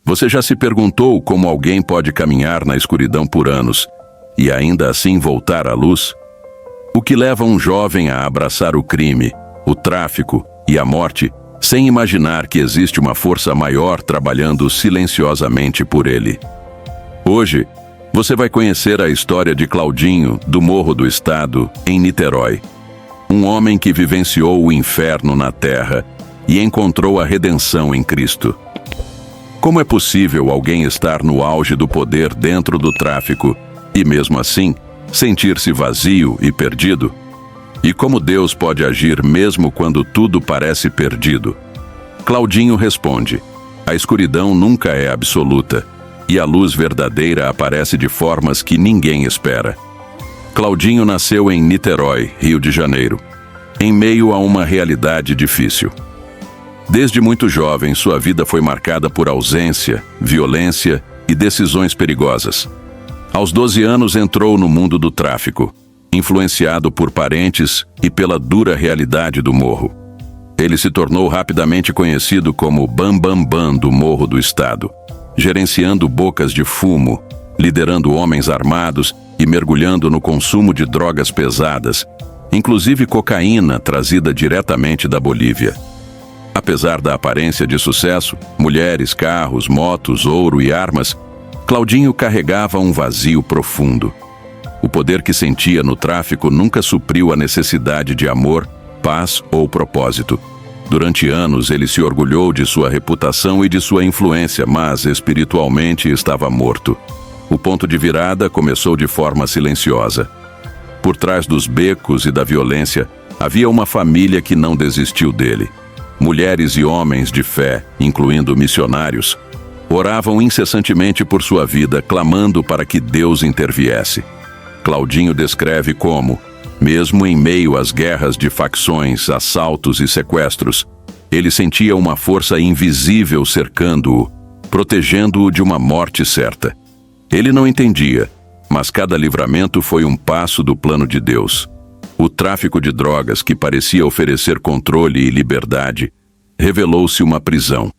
Você já se perguntou como alguém pode caminhar na escuridão por anos e ainda assim voltar à luz? O que leva um jovem a abraçar o crime, o tráfico e a morte, sem imaginar que existe uma força maior trabalhando silenciosamente por ele? Hoje, você vai conhecer a história de Claudinho, do Morro do Estado, em Niterói. Um homem que vivenciou o inferno na terra e encontrou a redenção em Cristo. Como é possível alguém estar no auge do poder dentro do tráfico e, mesmo assim, sentir-se vazio e perdido? E como Deus pode agir mesmo quando tudo parece perdido? Claudinho responde: a escuridão nunca é absoluta, e a luz verdadeira aparece de formas que ninguém espera. Claudinho nasceu em Niterói, Rio de Janeiro, em meio a uma realidade difícil. Desde muito jovem, sua vida foi marcada por ausência, violência e decisões perigosas. Aos 12 anos entrou no mundo do tráfico, influenciado por parentes e pela dura realidade do morro. Ele se tornou rapidamente conhecido como Bam Bam Bam do Morro do Estado, gerenciando bocas de fumo, liderando homens armados e mergulhando no consumo de drogas pesadas, inclusive cocaína trazida diretamente da Bolívia. Apesar da aparência de sucesso, mulheres, carros, motos, ouro e armas, Claudinho carregava um vazio profundo. O poder que sentia no tráfico nunca supriu a necessidade de amor, paz ou propósito. Durante anos, ele se orgulhou de sua reputação e de sua influência, mas espiritualmente estava morto. O ponto de virada começou de forma silenciosa. Por trás dos becos e da violência, havia uma família que não desistiu dele. Mulheres e homens de fé, incluindo missionários, oravam incessantemente por sua vida, clamando para que Deus interviesse. Claudinho descreve como, mesmo em meio às guerras de facções, assaltos e sequestros, ele sentia uma força invisível cercando-o, protegendo-o de uma morte certa. Ele não entendia, mas cada livramento foi um passo do plano de Deus. O tráfico de drogas, que parecia oferecer controle e liberdade, revelou-se uma prisão.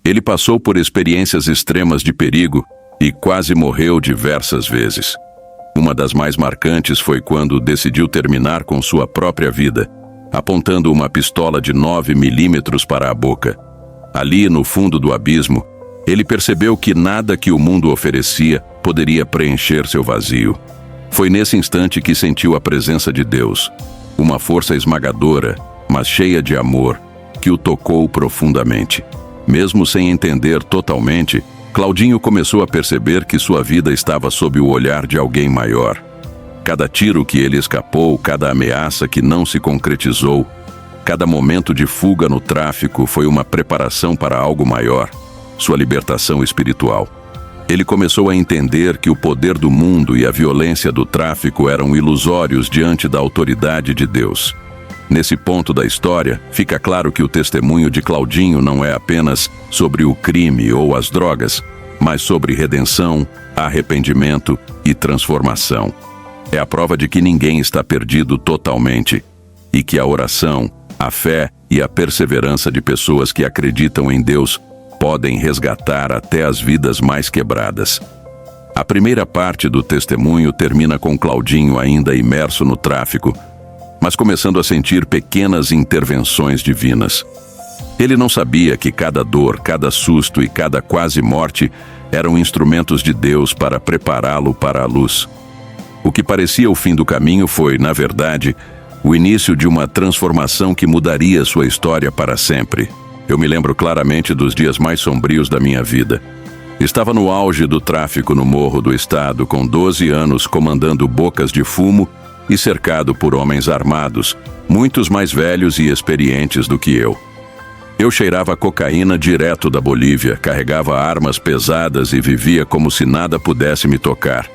Ele passou por experiências extremas de perigo e quase morreu diversas vezes. Uma das mais marcantes foi quando decidiu terminar com sua própria vida, apontando uma pistola de 9 milímetros para a boca. Ali, no fundo do abismo, ele percebeu que nada que o mundo oferecia poderia preencher seu vazio. Foi nesse instante que sentiu a presença de Deus, uma força esmagadora, mas cheia de amor, que o tocou profundamente. Mesmo sem entender totalmente, Claudinho começou a perceber que sua vida estava sob o olhar de alguém maior. Cada tiro que ele escapou, cada ameaça que não se concretizou, cada momento de fuga no tráfico foi uma preparação para algo maior, sua libertação espiritual. Ele começou a entender que o poder do mundo e a violência do tráfico eram ilusórios diante da autoridade de Deus. Nesse ponto da história, fica claro que o testemunho de Claudinho não é apenas sobre o crime ou as drogas, mas sobre redenção, arrependimento e transformação. É a prova de que ninguém está perdido totalmente e que a oração, a fé e a perseverança de pessoas que acreditam em Deus podem resgatar até as vidas mais quebradas. A primeira parte do testemunho termina com Claudinho ainda imerso no tráfico, mas começando a sentir pequenas intervenções divinas. Ele não sabia que cada dor, cada susto e cada quase morte eram instrumentos de Deus para prepará-lo para a luz. O que parecia o fim do caminho foi, na verdade, o início de uma transformação que mudaria sua história para sempre. Eu me lembro claramente dos dias mais sombrios da minha vida. Estava no auge do tráfico no Morro do Estado, com 12 anos comandando bocas de fumo e cercado por homens armados, muitos mais velhos e experientes do que eu. Eu cheirava cocaína direto da Bolívia, carregava armas pesadas e vivia como se nada pudesse me tocar.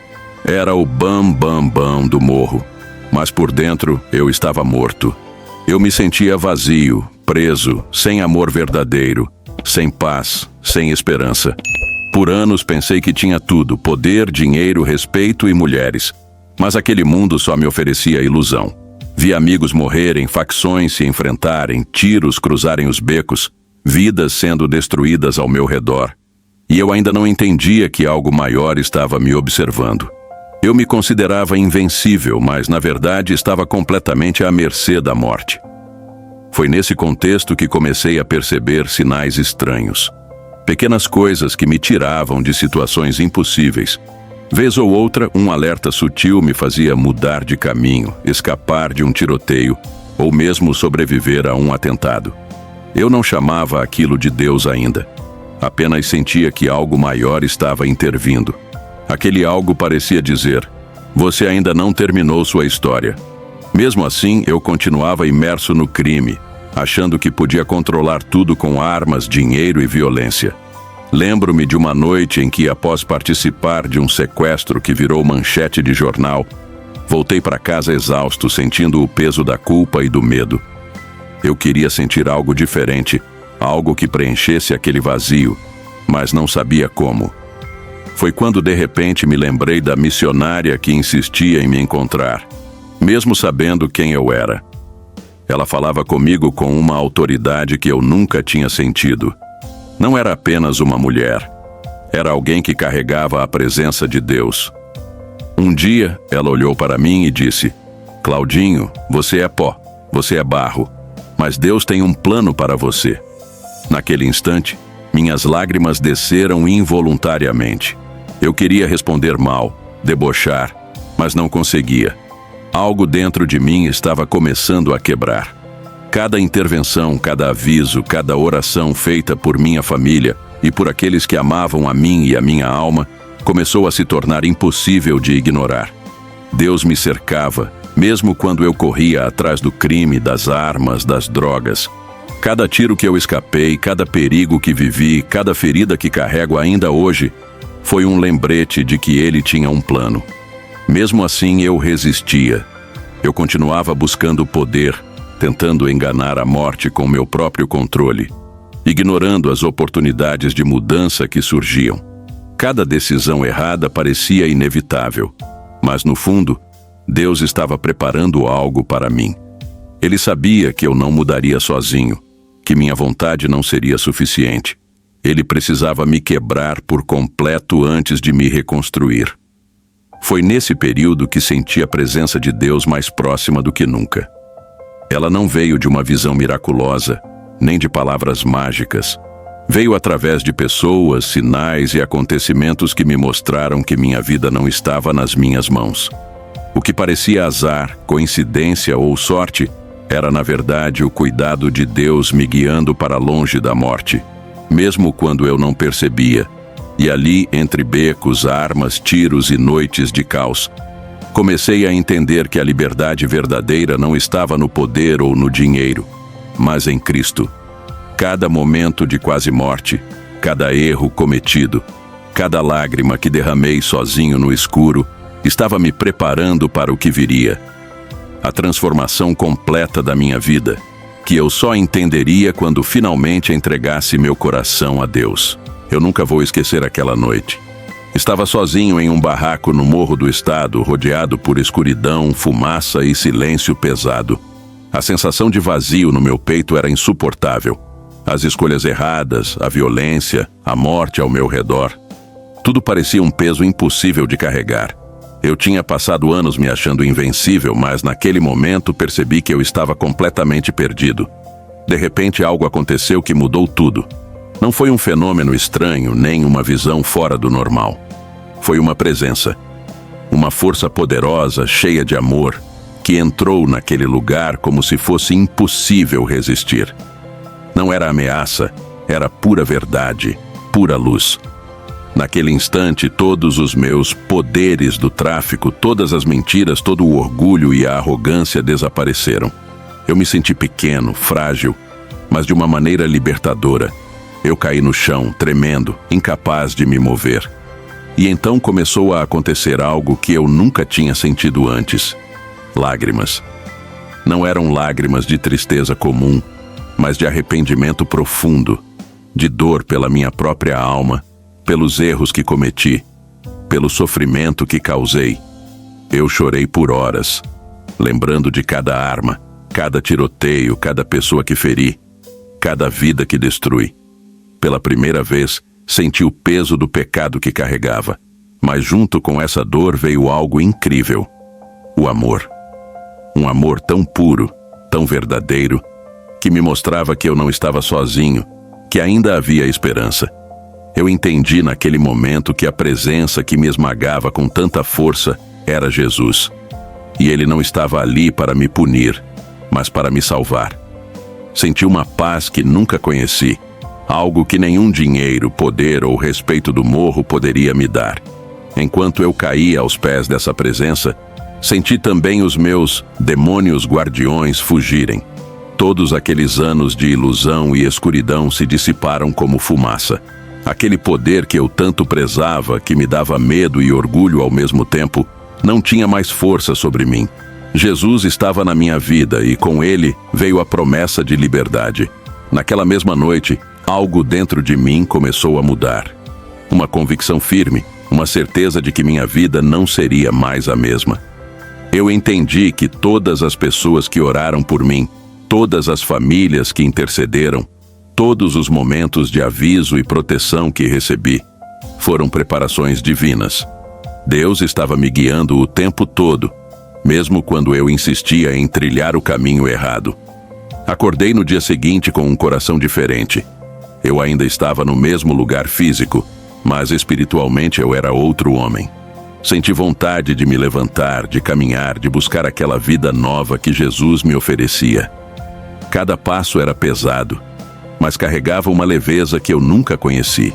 Era o Bam Bam Bam do morro, mas por dentro eu estava morto. Eu me sentia vazio, preso, sem amor verdadeiro, sem paz, sem esperança. Por anos pensei que tinha tudo: poder, dinheiro, respeito e mulheres. Mas aquele mundo só me oferecia ilusão. Vi amigos morrerem, facções se enfrentarem, tiros cruzarem os becos, vidas sendo destruídas ao meu redor. E eu ainda não entendia que algo maior estava me observando. Eu me considerava invencível, mas na verdade estava completamente à mercê da morte. Foi nesse contexto que comecei a perceber sinais estranhos. Pequenas coisas que me tiravam de situações impossíveis. Vez ou outra, um alerta sutil me fazia mudar de caminho, escapar de um tiroteio ou mesmo sobreviver a um atentado. Eu não chamava aquilo de Deus ainda. Apenas sentia que algo maior estava intervindo. Aquele algo parecia dizer: você ainda não terminou sua história. Mesmo assim, eu continuava imerso no crime, achando que podia controlar tudo com armas, dinheiro e violência. Lembro-me de uma noite em que, após participar de um sequestro que virou manchete de jornal, voltei para casa exausto, sentindo o peso da culpa e do medo. Eu queria sentir algo diferente, algo que preenchesse aquele vazio, mas não sabia como. Foi quando de repente me lembrei da missionária que insistia em me encontrar, mesmo sabendo quem eu era. Ela falava comigo com uma autoridade que eu nunca tinha sentido. Não era apenas uma mulher, era alguém que carregava a presença de Deus. Um dia, ela olhou para mim e disse: Claudinho, você é pó, você é barro, mas Deus tem um plano para você. Naquele instante, minhas lágrimas desceram involuntariamente. Eu queria responder mal, debochar, mas não conseguia. Algo dentro de mim estava começando a quebrar. Cada intervenção, cada aviso, cada oração feita por minha família e por aqueles que amavam a mim e a minha alma, começou a se tornar impossível de ignorar. Deus me cercava, mesmo quando eu corria atrás do crime, das armas, das drogas. Cada tiro que eu escapei, cada perigo que vivi, cada ferida que carrego ainda hoje, foi um lembrete de que Ele tinha um plano. Mesmo assim, eu resistia. Eu continuava buscando poder, tentando enganar a morte com meu próprio controle, ignorando as oportunidades de mudança que surgiam. Cada decisão errada parecia inevitável, mas no fundo, Deus estava preparando algo para mim. Ele sabia que eu não mudaria sozinho, que minha vontade não seria suficiente. Ele precisava me quebrar por completo antes de me reconstruir. Foi nesse período que senti a presença de Deus mais próxima do que nunca. Ela não veio de uma visão miraculosa, nem de palavras mágicas. Veio através de pessoas, sinais e acontecimentos que me mostraram que minha vida não estava nas minhas mãos. O que parecia azar, coincidência ou sorte, era na verdade o cuidado de Deus me guiando para longe da morte, mesmo quando eu não percebia. E ali, entre becos, armas, tiros e noites de caos, comecei a entender que a liberdade verdadeira não estava no poder ou no dinheiro, mas em Cristo. Cada momento de quase morte, cada erro cometido, cada lágrima que derramei sozinho no escuro, estava me preparando para o que viria. A transformação completa da minha vida, que eu só entenderia quando finalmente entregasse meu coração a Deus. Eu nunca vou esquecer aquela noite. Estava sozinho em um barraco no Morro do Estado, rodeado por escuridão, fumaça e silêncio pesado. A sensação de vazio no meu peito era insuportável. As escolhas erradas, a violência, a morte ao meu redor. Tudo parecia um peso impossível de carregar. Eu tinha passado anos me achando invencível, mas naquele momento percebi que eu estava completamente perdido. De repente algo aconteceu que mudou tudo. Não foi um fenômeno estranho, nem uma visão fora do normal. Foi uma presença. Uma força poderosa, cheia de amor, que entrou naquele lugar como se fosse impossível resistir. Não era ameaça, era pura verdade, pura luz. Naquele instante, todos os meus poderes do tráfico, todas as mentiras, todo o orgulho e a arrogância desapareceram. Eu me senti pequeno, frágil, mas de uma maneira libertadora. Eu caí no chão, tremendo, incapaz de me mover. E então começou a acontecer algo que eu nunca tinha sentido antes. Lágrimas. Não eram lágrimas de tristeza comum, mas de arrependimento profundo, de dor pela minha própria alma, pelos erros que cometi, pelo sofrimento que causei. Eu chorei por horas, lembrando de cada arma, cada tiroteio, cada pessoa que feri, cada vida que destrui. Pela primeira vez, Senti o peso do pecado que carregava. Mas junto com essa dor veio algo incrível: o amor. Um amor tão puro, tão verdadeiro, que me mostrava que eu não estava sozinho, que ainda havia esperança. Eu entendi naquele momento que a presença que me esmagava com tanta força era Jesus. E ele não estava ali para me punir, mas para me salvar. Senti uma paz que nunca conheci, algo que nenhum dinheiro, poder ou respeito do morro poderia me dar. Enquanto eu caía aos pés dessa presença, senti também os meus demônios guardiões fugirem. Todos aqueles anos de ilusão e escuridão se dissiparam como fumaça. Aquele poder que eu tanto prezava, que me dava medo e orgulho ao mesmo tempo, não tinha mais força sobre mim. Jesus estava na minha vida e com ele veio a promessa de liberdade. Naquela mesma noite, algo dentro de mim começou a mudar. Uma convicção firme, uma certeza de que minha vida não seria mais a mesma. Eu entendi que todas as pessoas que oraram por mim, todas as famílias que intercederam, todos os momentos de aviso e proteção que recebi, foram preparações divinas. Deus estava me guiando o tempo todo, mesmo quando eu insistia em trilhar o caminho errado. Acordei no dia seguinte com um coração diferente. Eu ainda estava no mesmo lugar físico, mas espiritualmente eu era outro homem. Senti vontade de me levantar, de caminhar, de buscar aquela vida nova que Jesus me oferecia. Cada passo era pesado, mas carregava uma leveza que eu nunca conheci.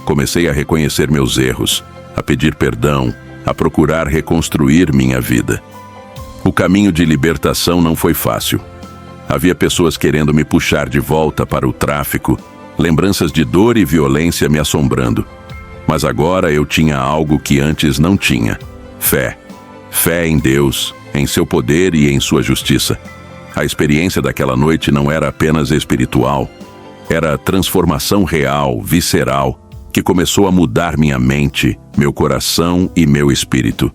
Comecei a reconhecer meus erros, a pedir perdão, a procurar reconstruir minha vida. O caminho de libertação não foi fácil. Havia pessoas querendo me puxar de volta para o tráfico, lembranças de dor e violência me assombrando. Mas agora eu tinha algo que antes não tinha: fé. Fé em Deus, em seu poder e em sua justiça. A experiência daquela noite não era apenas espiritual, era transformação real, visceral, que começou a mudar minha mente, meu coração e meu espírito.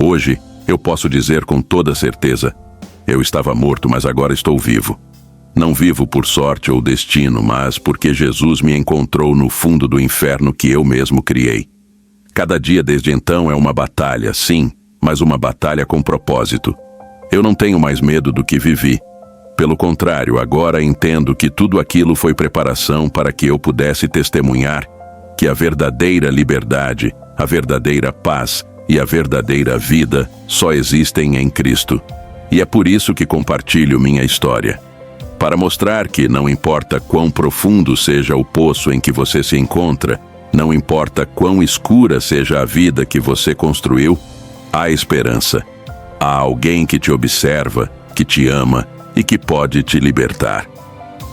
Hoje, eu posso dizer com toda certeza: eu estava morto, mas agora estou vivo. Não vivo por sorte ou destino, mas porque Jesus me encontrou no fundo do inferno que eu mesmo criei. Cada dia desde então é uma batalha, sim, mas uma batalha com propósito. Eu não tenho mais medo do que vivi. Pelo contrário, agora entendo que tudo aquilo foi preparação para que eu pudesse testemunhar que a verdadeira liberdade, a verdadeira paz e a verdadeira vida só existem em Cristo. E é por isso que compartilho minha história. Para mostrar que não importa quão profundo seja o poço em que você se encontra, não importa quão escura seja a vida que você construiu, há esperança. Há alguém que te observa, que te ama e que pode te libertar.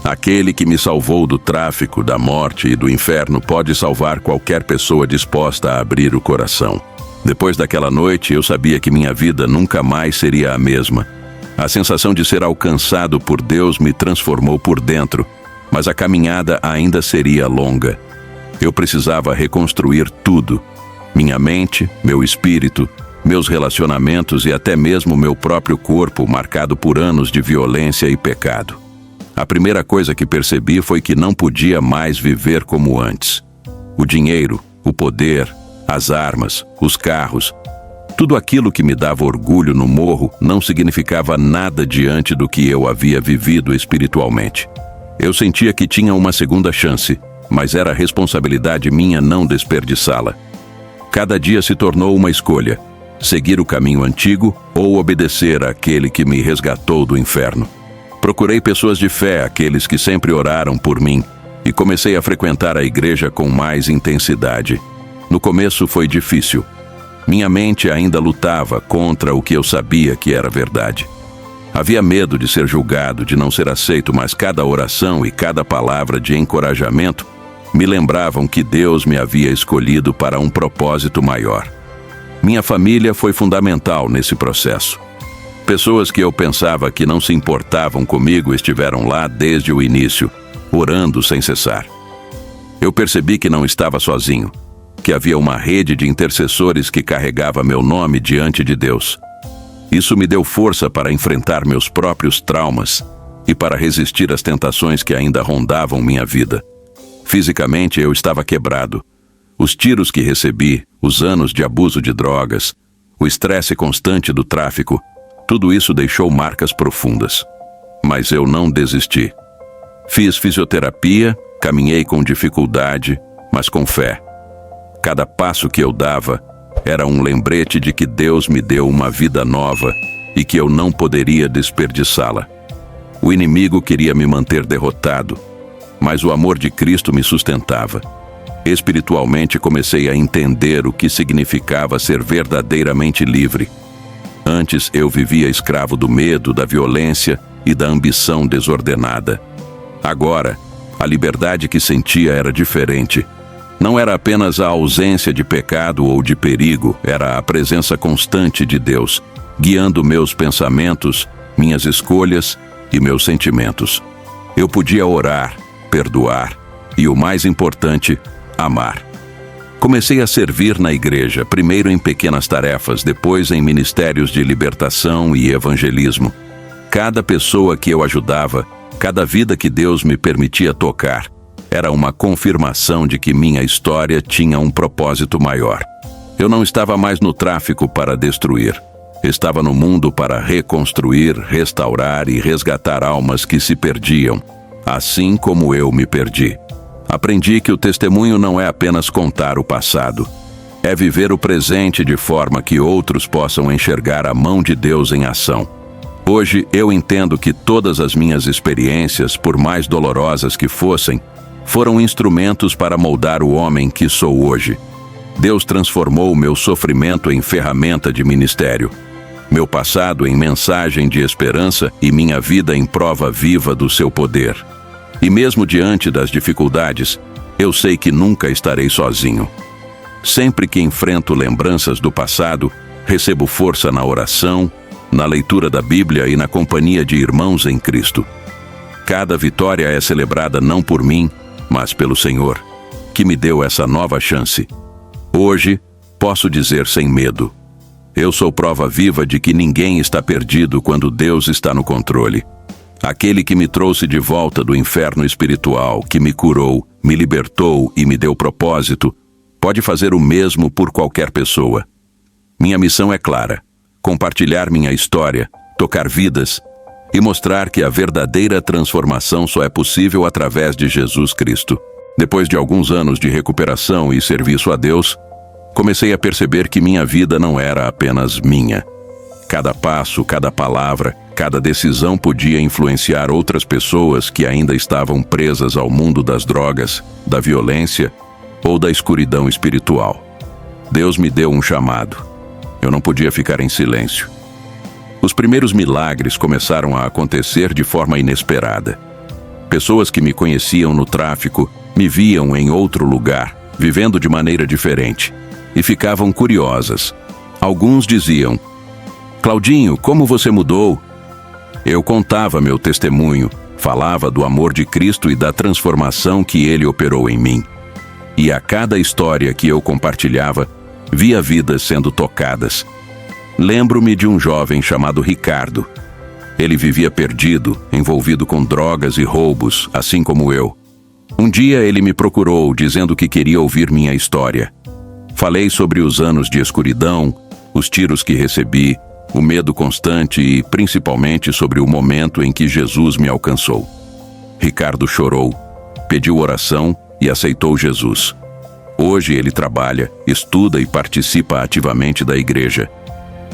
Aquele que me salvou do tráfico, da morte e do inferno pode salvar qualquer pessoa disposta a abrir o coração. Depois daquela noite, eu sabia que minha vida nunca mais seria a mesma. A sensação de ser alcançado por Deus me transformou por dentro, mas a caminhada ainda seria longa. Eu precisava reconstruir tudo: minha mente, meu espírito, meus relacionamentos e até mesmo meu próprio corpo, marcado por anos de violência e pecado. A primeira coisa que percebi foi que não podia mais viver como antes. O dinheiro, o poder, as armas, os carros, tudo aquilo que me dava orgulho no morro não significava nada diante do que eu havia vivido espiritualmente. Eu sentia que tinha uma segunda chance, mas era responsabilidade minha não desperdiçá-la. Cada dia se tornou uma escolha: seguir o caminho antigo ou obedecer àquele que me resgatou do inferno. Procurei pessoas de fé, aqueles que sempre oraram por mim, e comecei a frequentar a igreja com mais intensidade. No começo foi difícil. Minha mente ainda lutava contra o que eu sabia que era verdade. Havia medo de ser julgado, de não ser aceito, mas cada oração e cada palavra de encorajamento me lembravam que Deus me havia escolhido para um propósito maior. Minha família foi fundamental nesse processo. Pessoas que eu pensava que não se importavam comigo estiveram lá desde o início, orando sem cessar. Eu percebi que não estava sozinho, que havia uma rede de intercessores que carregava meu nome diante de Deus. Isso me deu força para enfrentar meus próprios traumas e para resistir às tentações que ainda rondavam minha vida. Fisicamente eu estava quebrado. Os tiros que recebi, os anos de abuso de drogas, o estresse constante do tráfico, tudo isso deixou marcas profundas. Mas eu não desisti. Fiz fisioterapia, caminhei com dificuldade, mas com fé. Cada passo que eu dava era um lembrete de que Deus me deu uma vida nova e que eu não poderia desperdiçá-la. O inimigo queria me manter derrotado, mas o amor de Cristo me sustentava. Espiritualmente comecei a entender o que significava ser verdadeiramente livre. Antes eu vivia escravo do medo, da violência e da ambição desordenada. Agora, a liberdade que sentia era diferente. Não era apenas a ausência de pecado ou de perigo, era a presença constante de Deus, guiando meus pensamentos, minhas escolhas e meus sentimentos. Eu podia orar, perdoar e, o mais importante, amar. Comecei a servir na igreja, primeiro em pequenas tarefas, depois em ministérios de libertação e evangelismo. Cada pessoa que eu ajudava, cada vida que Deus me permitia tocar, era uma confirmação de que minha história tinha um propósito maior. Eu não estava mais no tráfico para destruir. Estava no mundo para reconstruir, restaurar e resgatar almas que se perdiam, assim como eu me perdi. Aprendi que o testemunho não é apenas contar o passado, é viver o presente de forma que outros possam enxergar a mão de Deus em ação. Hoje eu entendo que todas as minhas experiências, por mais dolorosas que fossem, foram instrumentos para moldar o homem que sou hoje. Deus transformou meu sofrimento em ferramenta de ministério, meu passado em mensagem de esperança e minha vida em prova viva do seu poder. E mesmo diante das dificuldades, eu sei que nunca estarei sozinho. Sempre que enfrento lembranças do passado, recebo força na oração, na leitura da Bíblia e na companhia de irmãos em Cristo. Cada vitória é celebrada não por mim, mas pelo Senhor, que me deu essa nova chance. Hoje, posso dizer sem medo: eu sou prova viva de que ninguém está perdido quando Deus está no controle. Aquele que me trouxe de volta do inferno espiritual, que me curou, me libertou e me deu propósito, pode fazer o mesmo por qualquer pessoa. Minha missão é clara: compartilhar minha história, tocar vidas e mostrar que a verdadeira transformação só é possível através de Jesus Cristo. Depois de alguns anos de recuperação e serviço a Deus, comecei a perceber que minha vida não era apenas minha. Cada passo, cada palavra, cada decisão podia influenciar outras pessoas que ainda estavam presas ao mundo das drogas, da violência ou da escuridão espiritual. Deus me deu um chamado. Eu não podia ficar em silêncio. Os primeiros milagres começaram a acontecer de forma inesperada. Pessoas que me conheciam no tráfico me viam em outro lugar, vivendo de maneira diferente, e ficavam curiosas. Alguns diziam: "Claudinho, como você mudou?" Eu contava meu testemunho, falava do amor de Cristo e da transformação que Ele operou em mim. E a cada história que eu compartilhava, via vidas sendo tocadas. Lembro-me de um jovem chamado Ricardo. Ele vivia perdido, envolvido com drogas e roubos, assim como eu. Um dia ele me procurou, dizendo que queria ouvir minha história. Falei sobre os anos de escuridão, os tiros que recebi, o medo constante e, principalmente, sobre o momento em que Jesus me alcançou. Ricardo chorou, pediu oração e aceitou Jesus. Hoje ele trabalha, estuda e participa ativamente da igreja.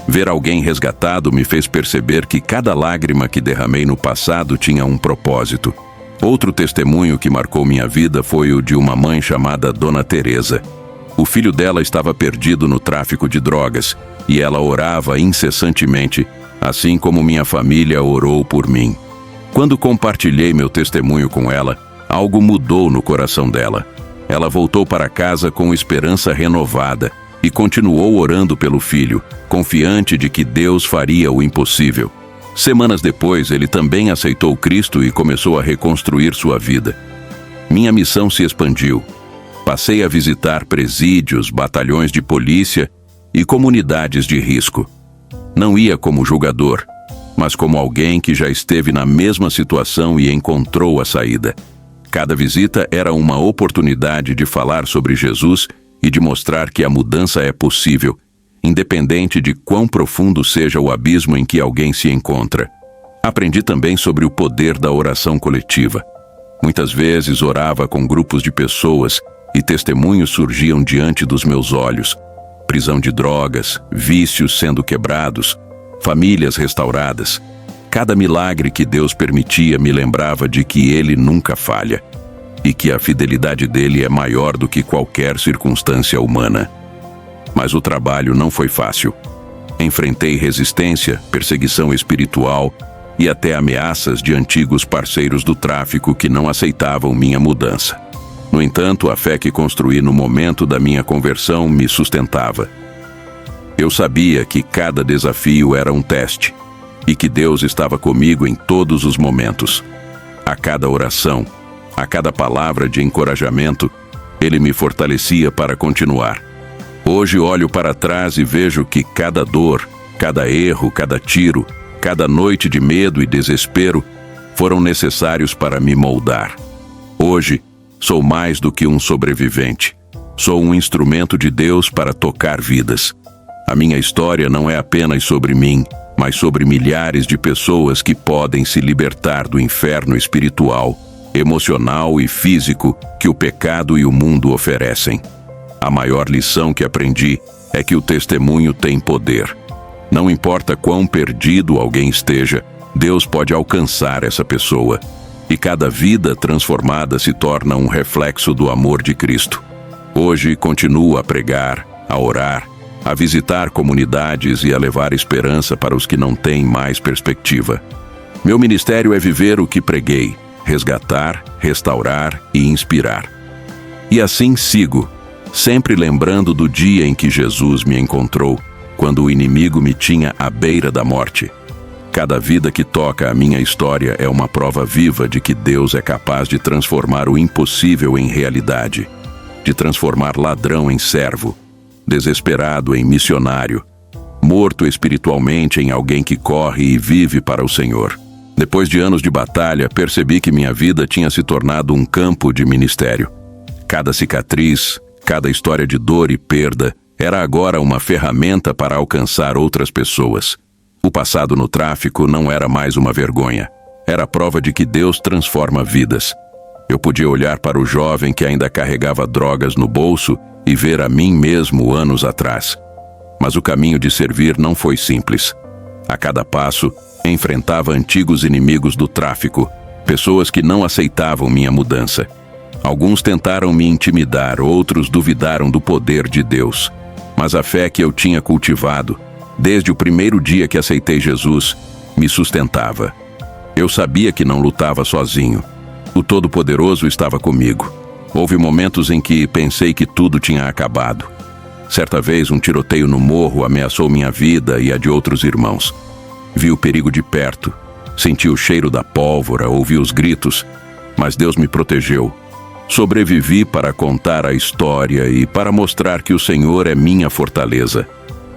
Ver alguém resgatado me fez perceber que cada lágrima que derramei no passado tinha um propósito. Outro testemunho que marcou minha vida foi o de uma mãe chamada Dona Teresa. O filho dela estava perdido no tráfico de drogas e ela orava incessantemente, assim como minha família orou por mim. Quando compartilhei meu testemunho com ela, algo mudou no coração dela. Ela voltou para casa com esperança renovada e continuou orando pelo filho, confiante de que Deus faria o impossível. Semanas depois, ele também aceitou Cristo e começou a reconstruir sua vida. Minha missão se expandiu. Passei a visitar presídios, batalhões de polícia e comunidades de risco. Não ia como julgador, mas como alguém que já esteve na mesma situação e encontrou a saída. Cada visita era uma oportunidade de falar sobre Jesus e de mostrar que a mudança é possível, independente de quão profundo seja o abismo em que alguém se encontra. Aprendi também sobre o poder da oração coletiva. Muitas vezes orava com grupos de pessoas e testemunhos surgiam diante dos meus olhos. Prisão de drogas, vícios sendo quebrados, famílias restauradas. Cada milagre que Deus permitia me lembrava de que Ele nunca falha e que a fidelidade dele é maior do que qualquer circunstância humana. Mas o trabalho não foi fácil. Enfrentei resistência, perseguição espiritual e até ameaças de antigos parceiros do tráfico que não aceitavam minha mudança. No entanto, a fé que construí no momento da minha conversão me sustentava. Eu sabia que cada desafio era um teste e que Deus estava comigo em todos os momentos. A cada oração, a cada palavra de encorajamento, Ele me fortalecia para continuar. Hoje olho para trás e vejo que cada dor, cada erro, cada tiro, cada noite de medo e desespero foram necessários para me moldar. Hoje, sou mais do que um sobrevivente. Sou um instrumento de Deus para tocar vidas. A minha história não é apenas sobre mim, mas sobre milhares de pessoas que podem se libertar do inferno espiritual, emocional e físico que o pecado e o mundo oferecem. A maior lição que aprendi é que o testemunho tem poder. Não importa quão perdido alguém esteja, Deus pode alcançar essa pessoa. E cada vida transformada se torna um reflexo do amor de Cristo. Hoje continuo a pregar, a orar, a visitar comunidades e a levar esperança para os que não têm mais perspectiva. Meu ministério é viver o que preguei, resgatar, restaurar e inspirar. E assim sigo, sempre lembrando do dia em que Jesus me encontrou, quando o inimigo me tinha à beira da morte. Cada vida que toca a minha história é uma prova viva de que Deus é capaz de transformar o impossível em realidade, de transformar ladrão em servo, desesperado em missionário, morto espiritualmente em alguém que corre e vive para o Senhor. Depois de anos de batalha, percebi que minha vida tinha se tornado um campo de ministério. Cada cicatriz, cada história de dor e perda era agora uma ferramenta para alcançar outras pessoas. O passado no tráfico não era mais uma vergonha. Era a prova de que Deus transforma vidas. Eu podia olhar para o jovem que ainda carregava drogas no bolso e ver a mim mesmo anos atrás. Mas o caminho de servir não foi simples. A cada passo, enfrentava antigos inimigos do tráfico, pessoas que não aceitavam minha mudança. Alguns tentaram me intimidar, outros duvidaram do poder de Deus. Mas a fé que eu tinha cultivado, desde o primeiro dia que aceitei Jesus, me sustentava. Eu sabia que não lutava sozinho. O Todo-Poderoso estava comigo. Houve momentos em que pensei que tudo tinha acabado. Certa vez, um tiroteio no morro ameaçou minha vida e a de outros irmãos. Vi o perigo de perto, senti o cheiro da pólvora, ouvi os gritos, mas Deus me protegeu. Sobrevivi para contar a história e para mostrar que o Senhor é minha fortaleza.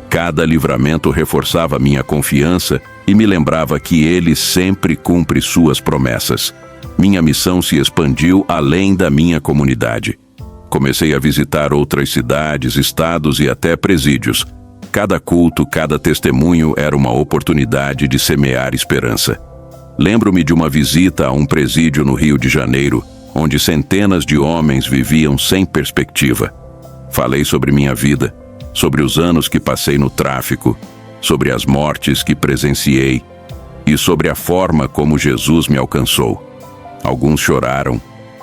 Cada livramento reforçava minha confiança e me lembrava que Ele sempre cumpre suas promessas. Minha missão se expandiu além da minha comunidade. Comecei a visitar outras cidades, estados e até presídios. Cada culto, cada testemunho era uma oportunidade de semear esperança. Lembro-me de uma visita a um presídio no Rio de Janeiro, onde centenas de homens viviam sem perspectiva. Falei sobre minha vida, sobre os anos que passei no tráfico, sobre as mortes que presenciei e sobre a forma como Jesus me alcançou. Alguns choraram,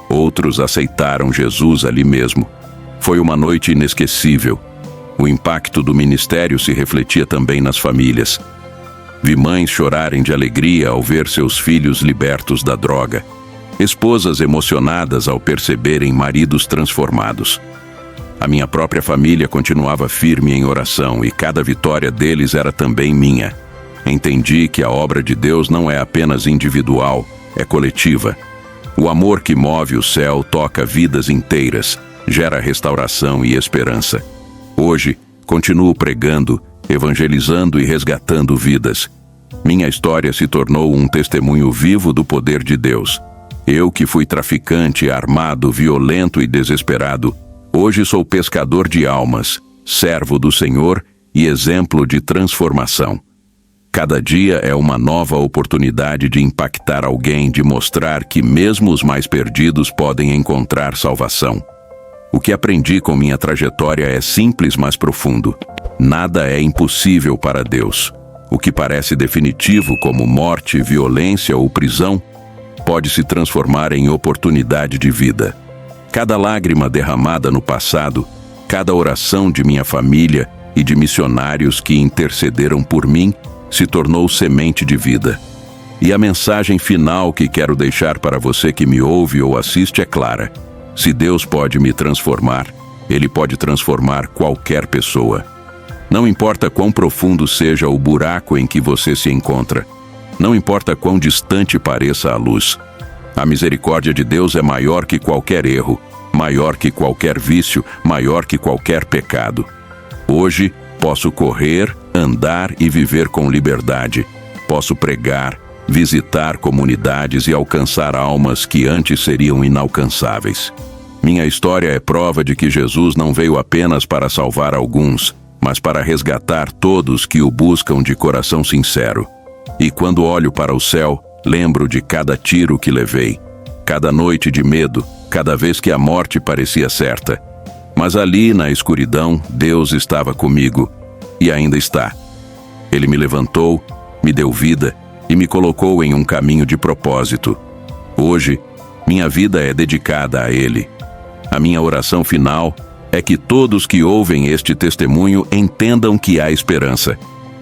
outros aceitaram Jesus ali mesmo. Foi uma noite inesquecível. O impacto do ministério se refletia também nas famílias. Vi mães chorarem de alegria ao ver seus filhos libertos da droga. Esposas emocionadas ao perceberem maridos transformados. A minha própria família continuava firme em oração e cada vitória deles era também minha. Entendi que a obra de Deus não é apenas individual, é coletiva. O amor que move o céu toca vidas inteiras, gera restauração e esperança. Hoje, continuo pregando, evangelizando e resgatando vidas. Minha história se tornou um testemunho vivo do poder de Deus. Eu que fui traficante, armado, violento e desesperado, hoje sou pescador de almas, servo do Senhor e exemplo de transformação. Cada dia é uma nova oportunidade de impactar alguém, de mostrar que mesmo os mais perdidos podem encontrar salvação. O que aprendi com minha trajetória é simples, mas profundo. Nada é impossível para Deus. O que parece definitivo, como morte, violência ou prisão, pode se transformar em oportunidade de vida. Cada lágrima derramada no passado, cada oração de minha família e de missionários que intercederam por mim, se tornou semente de vida. E a mensagem final que quero deixar para você que me ouve ou assiste é clara. Se Deus pode me transformar, Ele pode transformar qualquer pessoa. Não importa quão profundo seja o buraco em que você se encontra. Não importa quão distante pareça a luz. A misericórdia de Deus é maior que qualquer erro, maior que qualquer vício, maior que qualquer pecado. Hoje, posso correr, andar e viver com liberdade. Posso pregar, visitar comunidades e alcançar almas que antes seriam inalcançáveis. Minha história é prova de que Jesus não veio apenas para salvar alguns, mas para resgatar todos que o buscam de coração sincero. E quando olho para o céu, lembro de cada tiro que levei, cada noite de medo, cada vez que a morte parecia certa. Mas ali, na escuridão, Deus estava comigo, e ainda está. Ele me levantou, me deu vida e me colocou em um caminho de propósito. Hoje, minha vida é dedicada a Ele. A minha oração final é que todos que ouvem este testemunho entendam que há esperança,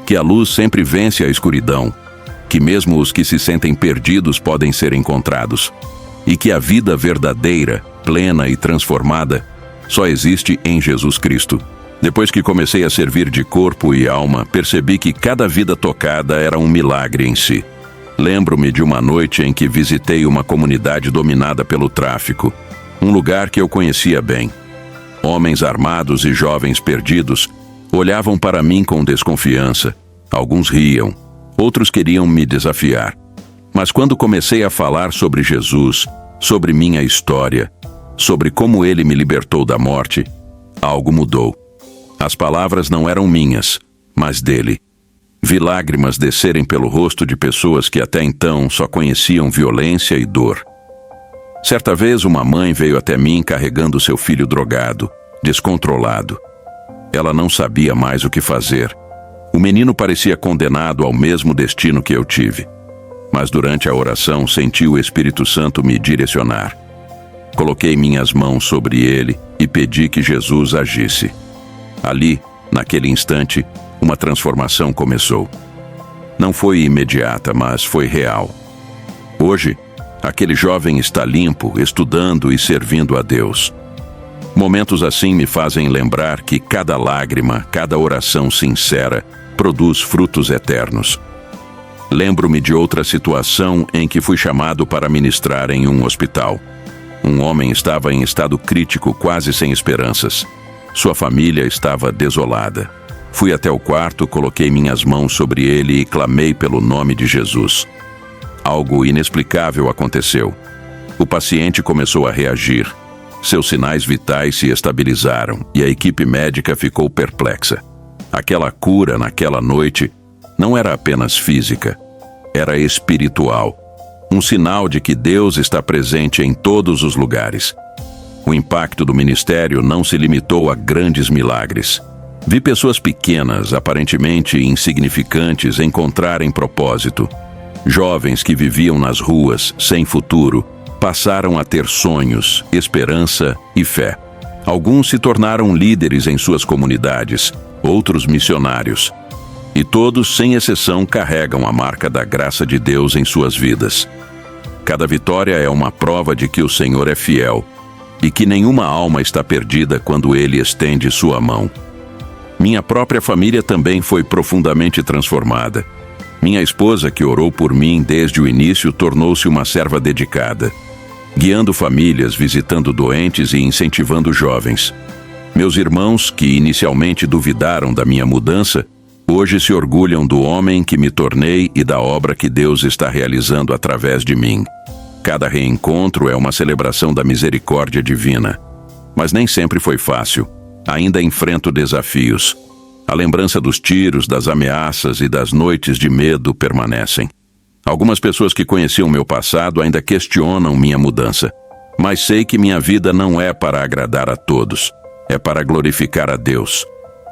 que a luz sempre vence a escuridão, que mesmo os que se sentem perdidos podem ser encontrados, e que a vida verdadeira, plena e transformada só existe em Jesus Cristo. Depois que comecei a servir de corpo e alma, percebi que cada vida tocada era um milagre em si. Lembro-me de uma noite em que visitei uma comunidade dominada pelo tráfico, um lugar que eu conhecia bem. Homens armados e jovens perdidos olhavam para mim com desconfiança. Alguns riam, outros queriam me desafiar. Mas quando comecei a falar sobre Jesus, sobre minha história, sobre como Ele me libertou da morte, algo mudou. As palavras não eram minhas, mas dele. Vi lágrimas descerem pelo rosto de pessoas que até então só conheciam violência e dor. Certa vez, uma mãe veio até mim carregando seu filho drogado, descontrolado. Ela não sabia mais o que fazer. O menino parecia condenado ao mesmo destino que eu tive. Mas durante a oração senti o Espírito Santo me direcionar. Coloquei minhas mãos sobre ele e pedi que Jesus agisse. Ali, naquele instante, uma transformação começou. Não foi imediata, mas foi real. Hoje, aquele jovem está limpo, estudando e servindo a Deus. Momentos assim me fazem lembrar que cada lágrima, cada oração sincera, produz frutos eternos. Lembro-me de outra situação em que fui chamado para ministrar em um hospital. Um homem estava em estado crítico, quase sem esperanças. Sua família estava desolada. Fui até o quarto, coloquei minhas mãos sobre ele e clamei pelo nome de Jesus. Algo inexplicável aconteceu. O paciente começou a reagir. Seus sinais vitais se estabilizaram e a equipe médica ficou perplexa. Aquela cura naquela noite não era apenas física, era espiritual. Um sinal de que Deus está presente em todos os lugares. O impacto do ministério não se limitou a grandes milagres. Vi pessoas pequenas, aparentemente insignificantes, encontrarem propósito. Jovens que viviam nas ruas, sem futuro, passaram a ter sonhos, esperança e fé. Alguns se tornaram líderes em suas comunidades, outros missionários. E todos, sem exceção, carregam a marca da graça de Deus em suas vidas. Cada vitória é uma prova de que o Senhor é fiel e que nenhuma alma está perdida quando Ele estende sua mão. Minha própria família também foi profundamente transformada. Minha esposa, que orou por mim desde o início, tornou-se uma serva dedicada, guiando famílias, visitando doentes e incentivando jovens. Meus irmãos, que inicialmente duvidaram da minha mudança, hoje se orgulham do homem que me tornei e da obra que Deus está realizando através de mim. Cada reencontro é uma celebração da misericórdia divina. Mas nem sempre foi fácil. Ainda enfrento desafios. A lembrança dos tiros, das ameaças e das noites de medo permanecem. Algumas pessoas que conheciam meu passado ainda questionam minha mudança. Mas sei que minha vida não é para agradar a todos. É para glorificar a Deus.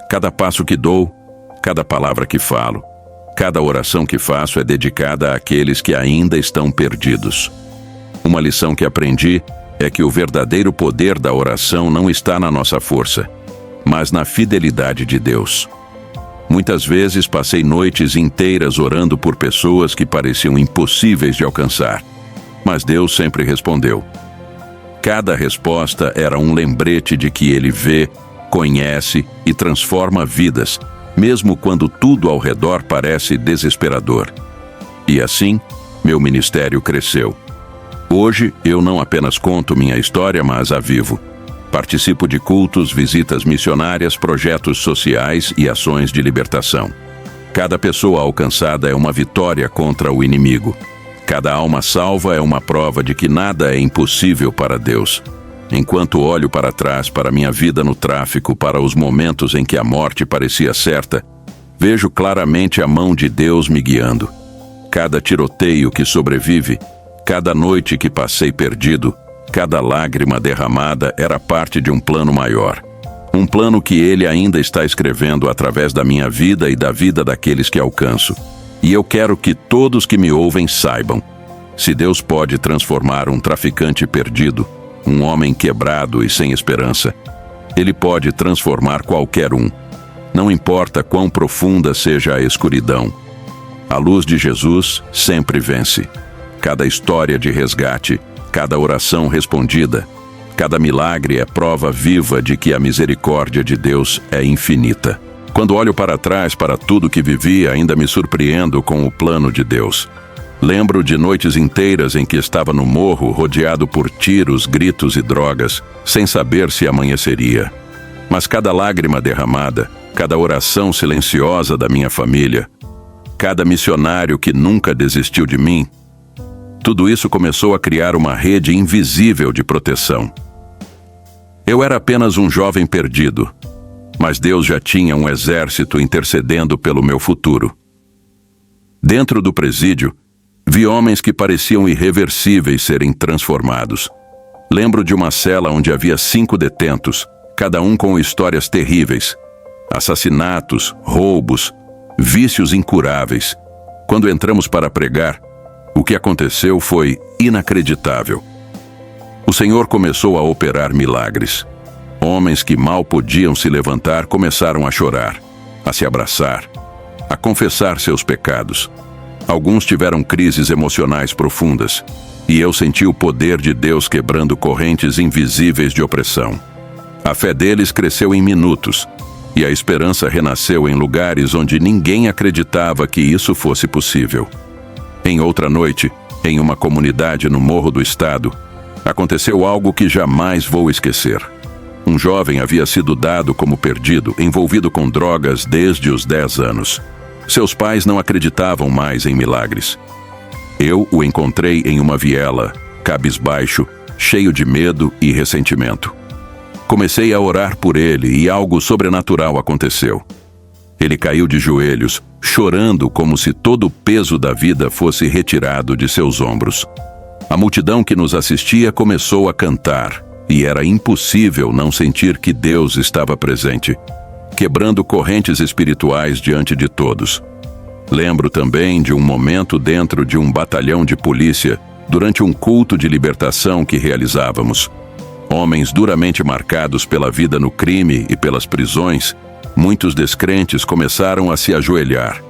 Cada passo que dou, cada palavra que falo, cada oração que faço é dedicada àqueles que ainda estão perdidos. Uma lição que aprendi é que o verdadeiro poder da oração não está na nossa força, mas na fidelidade de Deus. Muitas vezes passei noites inteiras orando por pessoas que pareciam impossíveis de alcançar, mas Deus sempre respondeu. Cada resposta era um lembrete de que Ele vê, conhece e transforma vidas, mesmo quando tudo ao redor parece desesperador. E assim, meu ministério cresceu. Hoje, eu não apenas conto minha história, mas a vivo. Participo de cultos, visitas missionárias, projetos sociais e ações de libertação. Cada pessoa alcançada é uma vitória contra o inimigo. Cada alma salva é uma prova de que nada é impossível para Deus. Enquanto olho para trás, para minha vida no tráfico, para os momentos em que a morte parecia certa, vejo claramente a mão de Deus me guiando. Cada tiroteio que sobrevive, cada noite que passei perdido, cada lágrima derramada era parte de um plano maior. Um plano que Ele ainda está escrevendo através da minha vida e da vida daqueles que alcanço. E eu quero que todos que me ouvem saibam. Se Deus pode transformar um traficante perdido, um homem quebrado e sem esperança, Ele pode transformar qualquer um. Não importa quão profunda seja a escuridão. A luz de Jesus sempre vence. Cada história de resgate, cada oração respondida, cada milagre é prova viva de que a misericórdia de Deus é infinita. Quando olho para trás, para tudo que vivi, ainda me surpreendo com o plano de Deus. Lembro de noites inteiras em que estava no morro, rodeado por tiros, gritos e drogas, sem saber se amanheceria. Mas cada lágrima derramada, cada oração silenciosa da minha família, cada missionário que nunca desistiu de mim, tudo isso começou a criar uma rede invisível de proteção. Eu era apenas um jovem perdido, mas Deus já tinha um exército intercedendo pelo meu futuro. Dentro do presídio, vi homens que pareciam irreversíveis serem transformados. Lembro de uma cela onde havia 5 detentos, cada um com histórias terríveis. Assassinatos, roubos, vícios incuráveis. Quando entramos para pregar, o que aconteceu foi inacreditável. O Senhor começou a operar milagres. Homens que mal podiam se levantar começaram a chorar, a se abraçar, a confessar seus pecados. Alguns tiveram crises emocionais profundas, e eu senti o poder de Deus quebrando correntes invisíveis de opressão. A fé deles cresceu em minutos, e a esperança renasceu em lugares onde ninguém acreditava que isso fosse possível. Em outra noite, em uma comunidade no Morro do Estado, aconteceu algo que jamais vou esquecer. Um jovem havia sido dado como perdido, envolvido com drogas desde os 10 anos. Seus pais não acreditavam mais em milagres. Eu o encontrei em uma viela, cabisbaixo, cheio de medo e ressentimento. Comecei a orar por ele e algo sobrenatural aconteceu. Ele caiu de joelhos, chorando como se todo o peso da vida fosse retirado de seus ombros. A multidão que nos assistia começou a cantar, e era impossível não sentir que Deus estava presente, quebrando correntes espirituais diante de todos. Lembro também de um momento dentro de um batalhão de polícia, durante um culto de libertação que realizávamos. Homens duramente marcados pela vida no crime e pelas prisões, muitos descrentes começaram a se ajoelhar.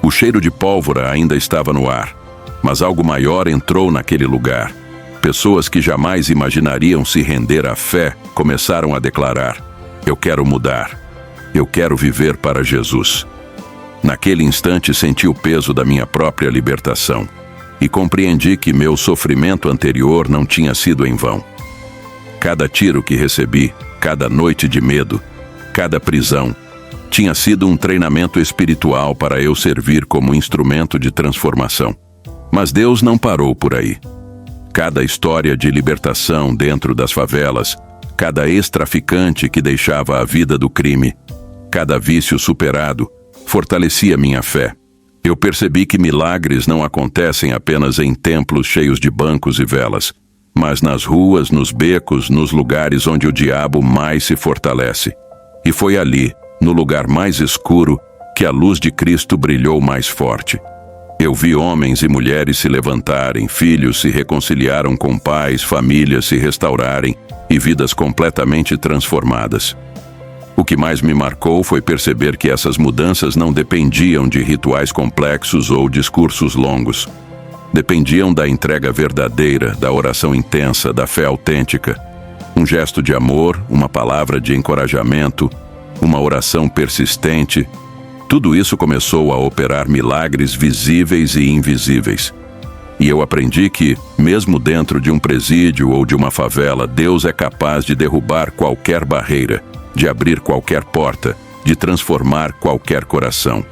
O cheiro de pólvora ainda estava no ar, mas algo maior entrou naquele lugar. Pessoas que jamais imaginariam se render à fé começaram a declarar: "Eu quero mudar. Eu quero viver para Jesus." Naquele instante senti o peso da minha própria libertação e compreendi que meu sofrimento anterior não tinha sido em vão. Cada tiro que recebi, cada noite de medo, cada prisão, tinha sido um treinamento espiritual para eu servir como instrumento de transformação. Mas Deus não parou por aí. Cada história de libertação dentro das favelas, cada ex-traficante que deixava a vida do crime, cada vício superado, fortalecia minha fé. Eu percebi que milagres não acontecem apenas em templos cheios de bancos e velas, mas nas ruas, nos becos, nos lugares onde o diabo mais se fortalece. E foi ali, no lugar mais escuro, que a luz de Cristo brilhou mais forte. Eu vi homens e mulheres se levantarem, filhos se reconciliaram com pais, famílias se restaurarem e vidas completamente transformadas. O que mais me marcou foi perceber que essas mudanças não dependiam de rituais complexos ou discursos longos. Dependiam da entrega verdadeira, da oração intensa, da fé autêntica. Um gesto de amor, uma palavra de encorajamento, uma oração persistente. Tudo isso começou a operar milagres visíveis e invisíveis. E eu aprendi que, mesmo dentro de um presídio ou de uma favela, Deus é capaz de derrubar qualquer barreira, de abrir qualquer porta, de transformar qualquer coração.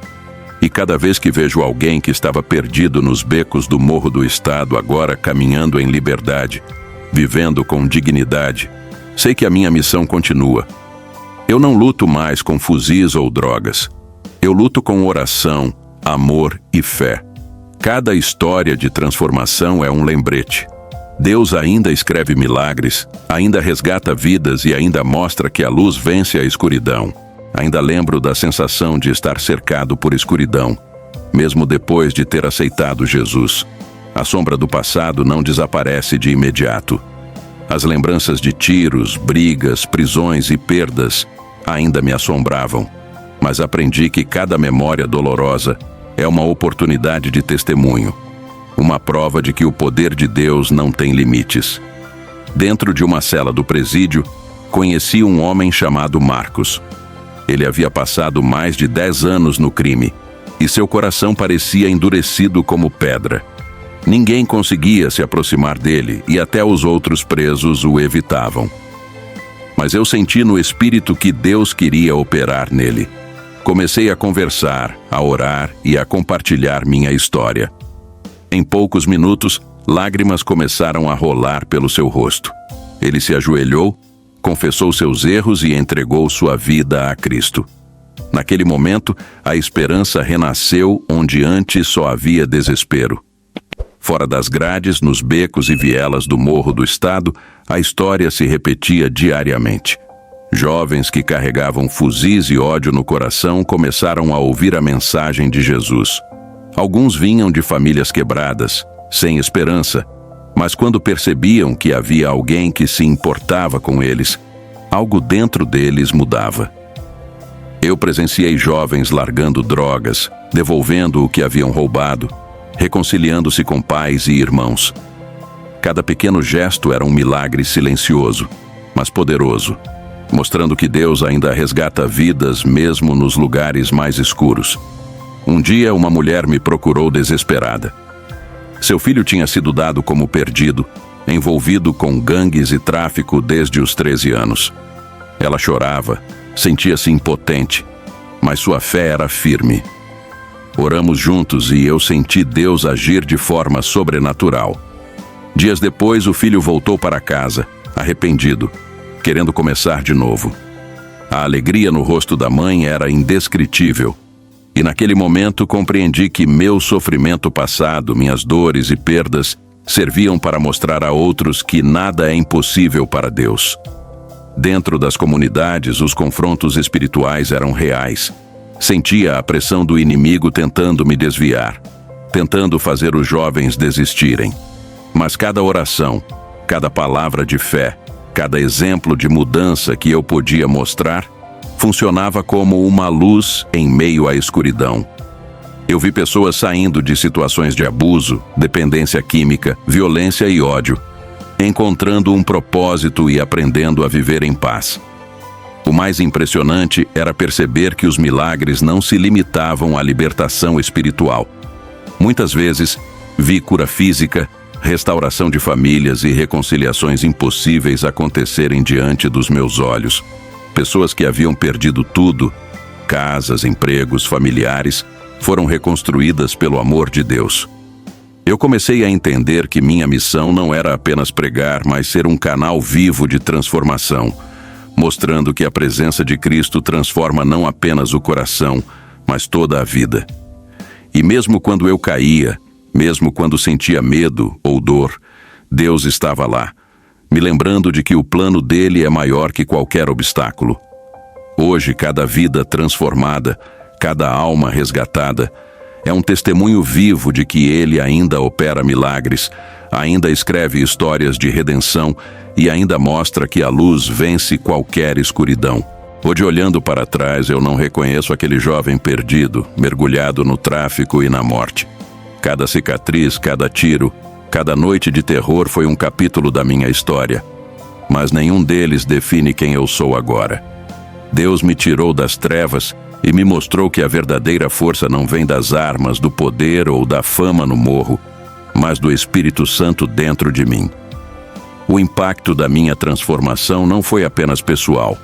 E cada vez que vejo alguém que estava perdido nos becos do Morro do Estado agora caminhando em liberdade, vivendo com dignidade, sei que a minha missão continua. Eu não luto mais com fuzis ou drogas. Eu luto com oração, amor e fé. Cada história de transformação é um lembrete. Deus ainda escreve milagres, ainda resgata vidas e ainda mostra que a luz vence a escuridão. Ainda lembro da sensação de estar cercado por escuridão, mesmo depois de ter aceitado Jesus. A sombra do passado não desaparece de imediato. As lembranças de tiros, brigas, prisões e perdas ainda me assombravam. Mas aprendi que cada memória dolorosa é uma oportunidade de testemunho, uma prova de que o poder de Deus não tem limites. Dentro de uma cela do presídio, conheci um homem chamado Marcos. Ele havia passado mais de 10 anos no crime, e seu coração parecia endurecido como pedra. Ninguém conseguia se aproximar dele, e até os outros presos o evitavam. Mas eu senti no espírito que Deus queria operar nele. Comecei a conversar, a orar e a compartilhar minha história. Em poucos minutos, lágrimas começaram a rolar pelo seu rosto. Ele se ajoelhou, confessou seus erros e entregou sua vida a Cristo. Naquele momento, a esperança renasceu onde antes só havia desespero. Fora das grades, nos becos e vielas do Morro do Estado, a história se repetia diariamente. Jovens que carregavam fuzis e ódio no coração começaram a ouvir a mensagem de Jesus. Alguns vinham de famílias quebradas, sem esperança, mas quando percebiam que havia alguém que se importava com eles, algo dentro deles mudava. Eu presenciei jovens largando drogas, devolvendo o que haviam roubado, reconciliando-se com pais e irmãos. Cada pequeno gesto era um milagre silencioso, mas poderoso, mostrando que Deus ainda resgata vidas mesmo nos lugares mais escuros. Um dia, uma mulher me procurou desesperada. Seu filho tinha sido dado como perdido, envolvido com gangues e tráfico desde os 13 anos. Ela chorava, sentia-se impotente, mas sua fé era firme. Oramos juntos e eu senti Deus agir de forma sobrenatural. Dias depois, o filho voltou para casa, arrependido, querendo começar de novo. A alegria no rosto da mãe era indescritível. E naquele momento compreendi que meu sofrimento passado, minhas dores e perdas, serviam para mostrar a outros que nada é impossível para Deus. Dentro das comunidades, os confrontos espirituais eram reais. Sentia a pressão do inimigo tentando me desviar, tentando fazer os jovens desistirem. Mas cada oração, cada palavra de fé, cada exemplo de mudança que eu podia mostrar, funcionava como uma luz em meio à escuridão. Eu vi pessoas saindo de situações de abuso, dependência química, violência e ódio, encontrando um propósito e aprendendo a viver em paz. O mais impressionante era perceber que os milagres não se limitavam à libertação espiritual. Muitas vezes, vi cura física, restauração de famílias e reconciliações impossíveis acontecerem diante dos meus olhos. Pessoas que haviam perdido tudo, casas, empregos, familiares, foram reconstruídas pelo amor de Deus. Eu comecei a entender que minha missão não era apenas pregar, mas ser um canal vivo de transformação, mostrando que a presença de Cristo transforma não apenas o coração, mas toda a vida. E mesmo quando eu caía, mesmo quando sentia medo ou dor, Deus estava lá, me lembrando de que o plano dele é maior que qualquer obstáculo. Hoje, cada vida transformada, cada alma resgatada, é um testemunho vivo de que ele ainda opera milagres, ainda escreve histórias de redenção e ainda mostra que a luz vence qualquer escuridão. Hoje, olhando para trás, eu não reconheço aquele jovem perdido, mergulhado no tráfico e na morte. Cada cicatriz, cada tiro, cada noite de terror foi um capítulo da minha história. Mas nenhum deles define quem eu sou agora. Deus me tirou das trevas e me mostrou que a verdadeira força não vem das armas, do poder ou da fama no morro, mas do Espírito Santo dentro de mim. O impacto da minha transformação não foi apenas pessoal.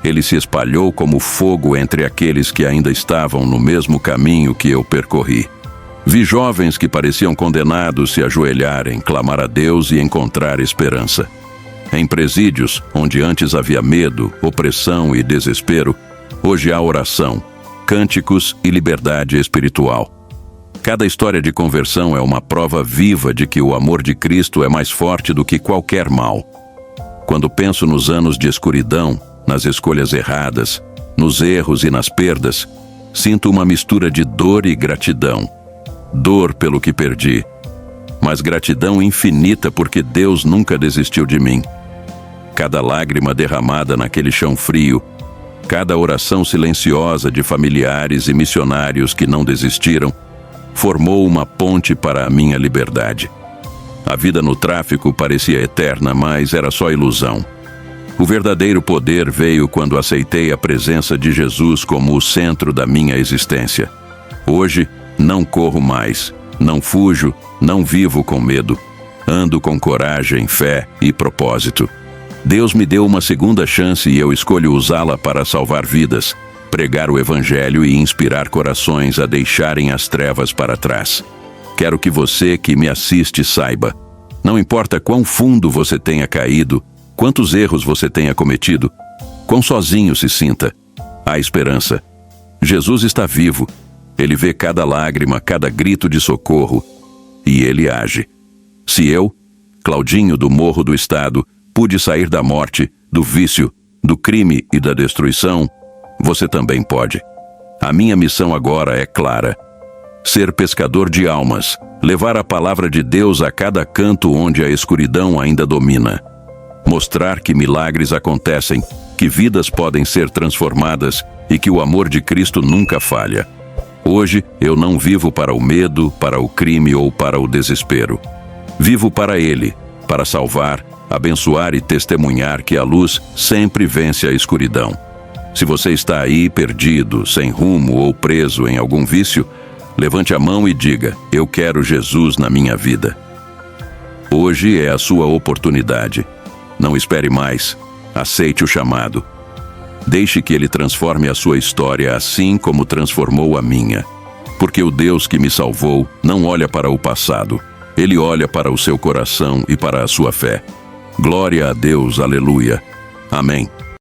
Ele se espalhou como fogo entre aqueles que ainda estavam no mesmo caminho que eu percorri. Vi jovens que pareciam condenados se ajoelharem, clamar a Deus e encontrar esperança. Em presídios, onde antes havia medo, opressão e desespero, hoje há oração, cânticos e liberdade espiritual. Cada história de conversão é uma prova viva de que o amor de Cristo é mais forte do que qualquer mal. Quando penso nos anos de escuridão, nas escolhas erradas, nos erros e nas perdas, sinto uma mistura de dor e gratidão. Dor pelo que perdi, mas gratidão infinita porque Deus nunca desistiu de mim. Cada lágrima derramada naquele chão frio, cada oração silenciosa de familiares e missionários que não desistiram, formou uma ponte para a minha liberdade. A vida no tráfico parecia eterna, mas era só ilusão. O verdadeiro poder veio quando aceitei a presença de Jesus como o centro da minha existência. Hoje, não corro mais, não fujo, não vivo com medo. Ando com coragem, fé e propósito. Deus me deu uma segunda chance e eu escolho usá-la para salvar vidas, pregar o Evangelho e inspirar corações a deixarem as trevas para trás. Quero que você que me assiste saiba, não importa quão fundo você tenha caído, quantos erros você tenha cometido, quão sozinho se sinta, há esperança. Jesus está vivo. Ele vê cada lágrima, cada grito de socorro, e ele age. Se eu, Claudinho do Morro do Estado, pude sair da morte, do vício, do crime e da destruição, você também pode. A minha missão agora é clara: ser pescador de almas, levar a palavra de Deus a cada canto onde a escuridão ainda domina. Mostrar que milagres acontecem, que vidas podem ser transformadas e que o amor de Cristo nunca falha. Hoje, eu não vivo para o medo, para o crime ou para o desespero. Vivo para Ele, para salvar, abençoar e testemunhar que a luz sempre vence a escuridão. Se você está aí perdido, sem rumo ou preso em algum vício, levante a mão e diga: eu quero Jesus na minha vida. Hoje é a sua oportunidade. Não espere mais. Aceite o chamado. Deixe que Ele transforme a sua história assim como transformou a minha. Porque o Deus que me salvou não olha para o passado. Ele olha para o seu coração e para a sua fé. Glória a Deus, aleluia. Amém.